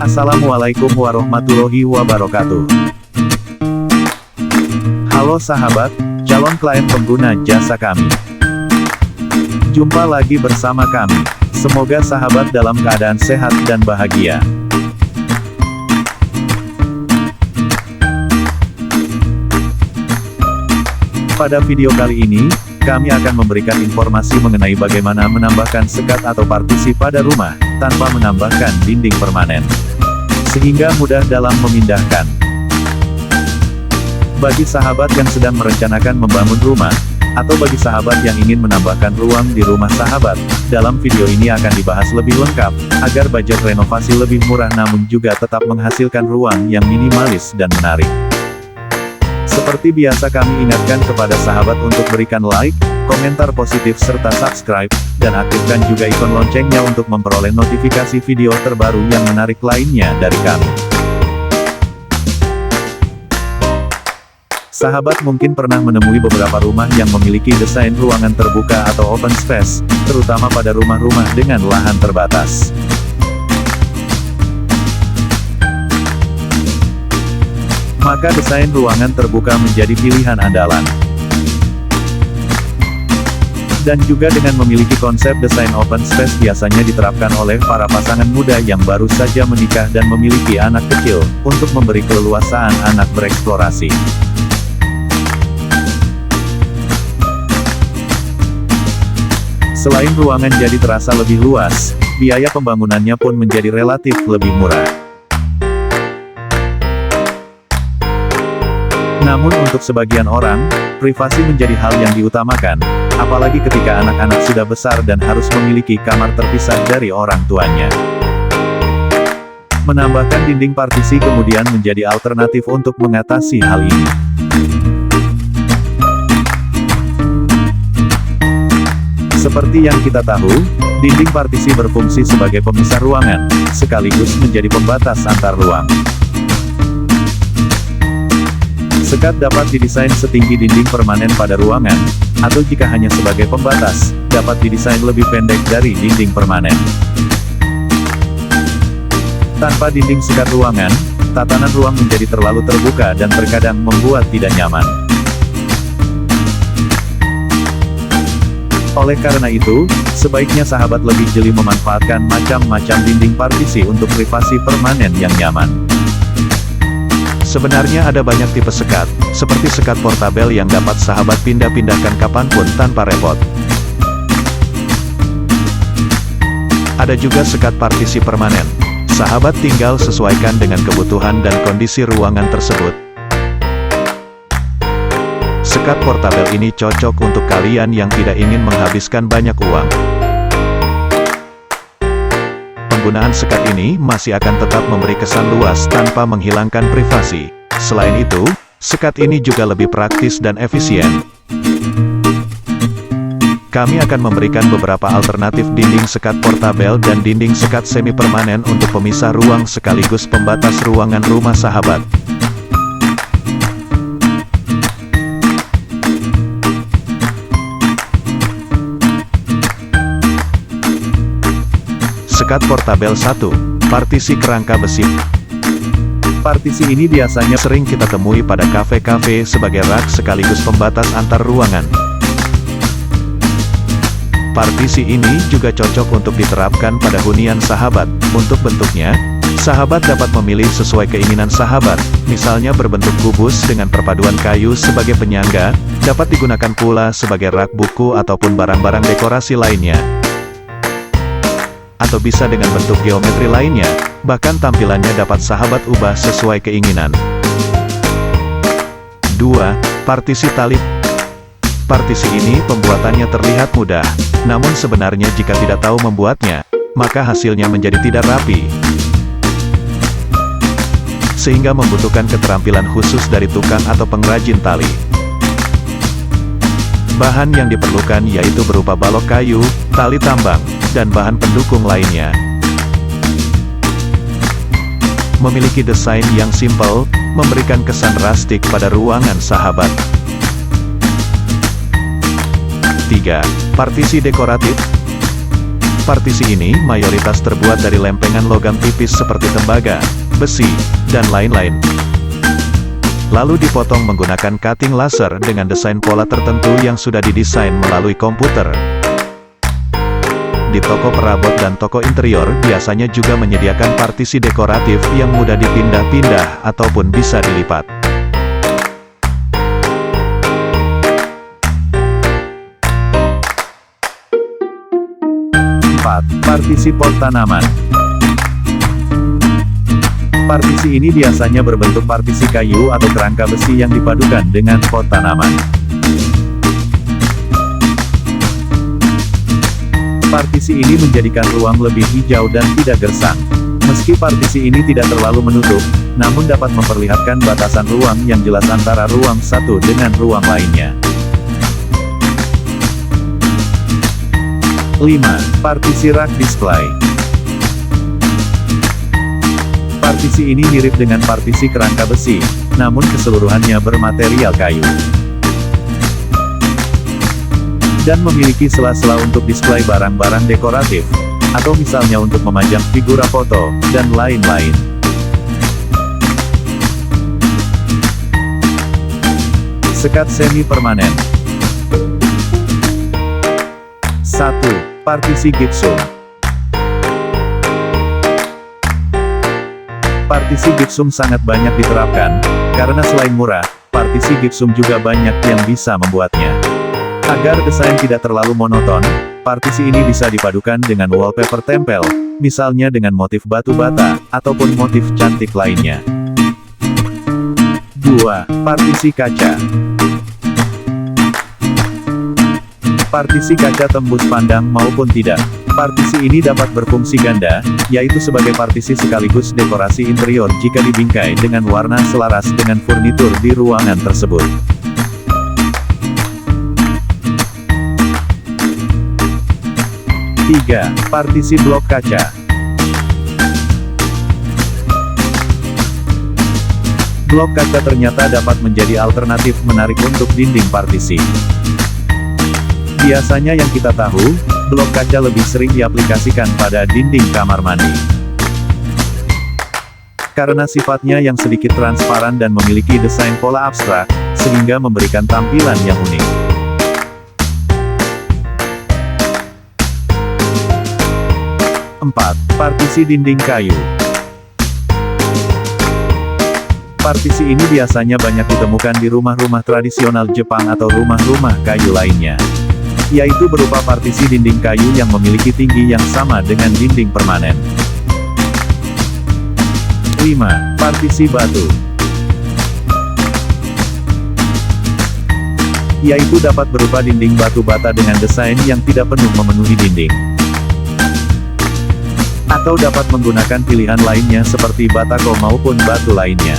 Assalamualaikum warahmatullahi wabarakatuh. Halo sahabat, calon klien pengguna jasa kami. Jumpa lagi bersama kami. Semoga sahabat dalam keadaan sehat dan bahagia. Pada video kali ini, kami akan memberikan informasi mengenai bagaimana menambahkan sekat atau partisi pada rumah, tanpa menambahkan dinding permanen. Sehingga mudah dalam memindahkan. Bagi sahabat yang sedang merencanakan membangun rumah, atau bagi sahabat yang ingin menambahkan ruang di rumah sahabat, dalam video ini akan dibahas lebih lengkap, agar budget renovasi lebih murah namun juga tetap menghasilkan ruang yang minimalis dan menarik. Seperti biasa kami ingatkan kepada sahabat untuk berikan like, komentar positif serta subscribe, dan aktifkan juga ikon loncengnya untuk memperoleh notifikasi video terbaru yang menarik lainnya dari kami. Sahabat mungkin pernah menemui beberapa rumah yang memiliki desain ruangan terbuka atau open space, terutama pada rumah-rumah dengan lahan terbatas. Maka desain ruangan terbuka menjadi pilihan andalan. Dan juga dengan memiliki konsep desain open space biasanya diterapkan oleh para pasangan muda yang baru saja menikah dan memiliki anak kecil, untuk memberi keleluasaan anak bereksplorasi. Selain ruangan jadi terasa lebih luas, biaya pembangunannya pun menjadi relatif lebih murah. Namun untuk sebagian orang, privasi menjadi hal yang diutamakan, apalagi ketika anak-anak sudah besar dan harus memiliki kamar terpisah dari orang tuanya. Menambahkan dinding partisi kemudian menjadi alternatif untuk mengatasi hal ini. Seperti yang kita tahu, dinding partisi berfungsi sebagai pemisah ruangan, sekaligus menjadi pembatas antar ruang. Sekat dapat didesain setinggi dinding permanen pada ruangan, atau jika hanya sebagai pembatas, dapat didesain lebih pendek dari dinding permanen. Tanpa dinding sekat ruangan, tatanan ruang menjadi terlalu terbuka dan terkadang membuat tidak nyaman. Oleh karena itu, sebaiknya sahabat lebih jeli memanfaatkan macam-macam dinding partisi untuk privasi permanen yang nyaman. Sebenarnya ada banyak tipe sekat, seperti sekat portabel yang dapat sahabat pindah-pindahkan kapanpun tanpa repot. Ada juga sekat partisi permanen. Sahabat tinggal sesuaikan dengan kebutuhan dan kondisi ruangan tersebut. Sekat portabel ini cocok untuk kalian yang tidak ingin menghabiskan banyak uang. Penggunaan sekat ini masih akan tetap memberi kesan luas tanpa menghilangkan privasi. Selain itu, sekat ini juga lebih praktis dan efisien. Kami akan memberikan beberapa alternatif dinding sekat portabel dan dinding sekat semi permanen untuk pemisah ruang sekaligus pembatas ruangan rumah sahabat. Sekat portabel 1. Partisi kerangka besi. Partisi ini biasanya sering kita temui pada kafe-kafe sebagai rak sekaligus pembatas antar ruangan. Partisi ini juga cocok untuk diterapkan pada hunian sahabat. Untuk bentuknya, sahabat dapat memilih sesuai keinginan sahabat, misalnya berbentuk kubus dengan perpaduan kayu sebagai penyangga, dapat digunakan pula sebagai rak buku ataupun barang-barang dekorasi lainnya. Atau bisa dengan bentuk geometri lainnya, bahkan tampilannya dapat sahabat ubah sesuai keinginan. 2. Partisi tali. Partisi ini pembuatannya terlihat mudah, namun sebenarnya jika tidak tahu membuatnya, maka hasilnya menjadi tidak rapi. Sehingga membutuhkan keterampilan khusus dari tukang atau pengrajin tali. Bahan yang diperlukan yaitu berupa balok kayu, tali tambang, dan bahan pendukung lainnya. Memiliki desain yang simpel, memberikan kesan rustik pada ruangan sahabat. 3. Partisi dekoratif. Partisi ini mayoritas terbuat dari lempengan logam tipis seperti tembaga, besi, dan lain-lain. Lalu dipotong menggunakan cutting laser dengan desain pola tertentu yang sudah didesain melalui komputer. Di toko perabot dan toko interior biasanya juga menyediakan partisi dekoratif yang mudah dipindah-pindah ataupun bisa dilipat. Partisi pot tanaman. Partisi ini biasanya berbentuk partisi kayu atau kerangka besi yang dipadukan dengan pot tanaman. Partisi ini menjadikan ruang lebih hijau dan tidak gersang. Meski partisi ini tidak terlalu menutup, namun dapat memperlihatkan batasan ruang yang jelas antara ruang satu dengan ruang lainnya. 5. Partisi rak display. Partisi ini mirip dengan partisi kerangka besi, namun keseluruhannya bermaterial kayu. Dan memiliki sela-sela untuk display barang-barang dekoratif, atau misalnya untuk memajang figura foto, dan lain-lain. Sekat semi permanen. 1. Partisi gipsum. Partisi gipsum sangat banyak diterapkan, karena selain murah, partisi gipsum juga banyak yang bisa membuatnya. Agar desain tidak terlalu monoton, partisi ini bisa dipadukan dengan wallpaper tempel, misalnya dengan motif batu bata, ataupun motif cantik lainnya. 2. Partisi kaca. Partisi kaca tembus pandang maupun tidak. Partisi ini dapat berfungsi ganda, yaitu sebagai partisi sekaligus dekorasi interior jika dibingkai dengan warna selaras dengan furnitur di ruangan tersebut. 3. Partisi blok kaca. Blok kaca ternyata dapat menjadi alternatif menarik untuk dinding partisi. Biasanya yang kita tahu, blok kaca lebih sering diaplikasikan pada dinding kamar mandi. Karena sifatnya yang sedikit transparan dan memiliki desain pola abstrak, sehingga memberikan tampilan yang unik. 4. Partisi dinding kayu. Partisi ini biasanya banyak ditemukan di rumah-rumah tradisional Jepang atau rumah-rumah kayu lainnya. Yaitu berupa partisi dinding kayu yang memiliki tinggi yang sama dengan dinding permanen. 5. Partisi batu. Yaitu dapat berupa dinding batu bata dengan desain yang tidak penuh memenuhi dinding. Atau dapat menggunakan pilihan lainnya seperti batako maupun batu lainnya.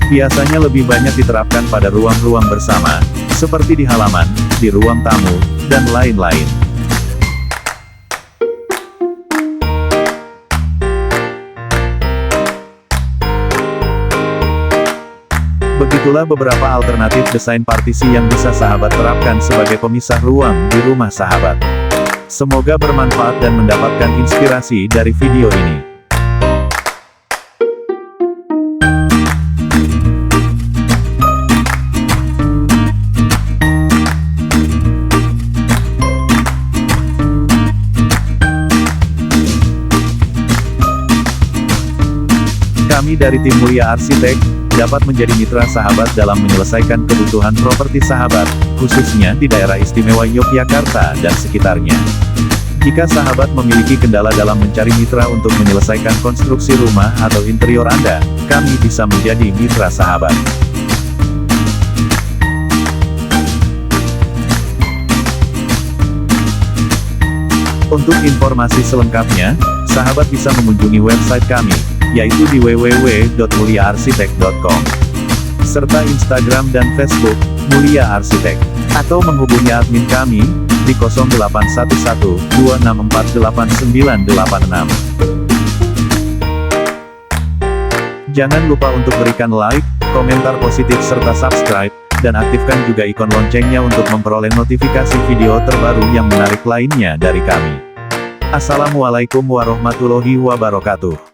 Biasanya lebih banyak diterapkan pada ruang-ruang bersama, seperti di halaman, di ruang tamu, dan lain-lain. Begitulah beberapa alternatif desain partisi yang bisa sahabat terapkan sebagai pemisah ruang di rumah sahabat. Semoga bermanfaat dan mendapatkan inspirasi dari video ini. Kami dari tim Mulia Arsitek, dapat menjadi mitra sahabat dalam menyelesaikan kebutuhan properti sahabat, khususnya di daerah istimewa Yogyakarta dan sekitarnya. Jika sahabat memiliki kendala dalam mencari mitra untuk menyelesaikan konstruksi rumah atau interior Anda, kami bisa menjadi mitra sahabat. Untuk informasi selengkapnya, sahabat bisa mengunjungi website kami, yaitu di www.muliaarsitek.com, serta Instagram dan Facebook, Mulia Arsitek, atau menghubungi admin kami, di 0811-26488986. Jangan lupa untuk berikan like, komentar positif serta subscribe, dan aktifkan juga ikon loncengnya untuk memperoleh notifikasi video terbaru yang menarik lainnya dari kami. Assalamualaikum warahmatullahi wabarakatuh.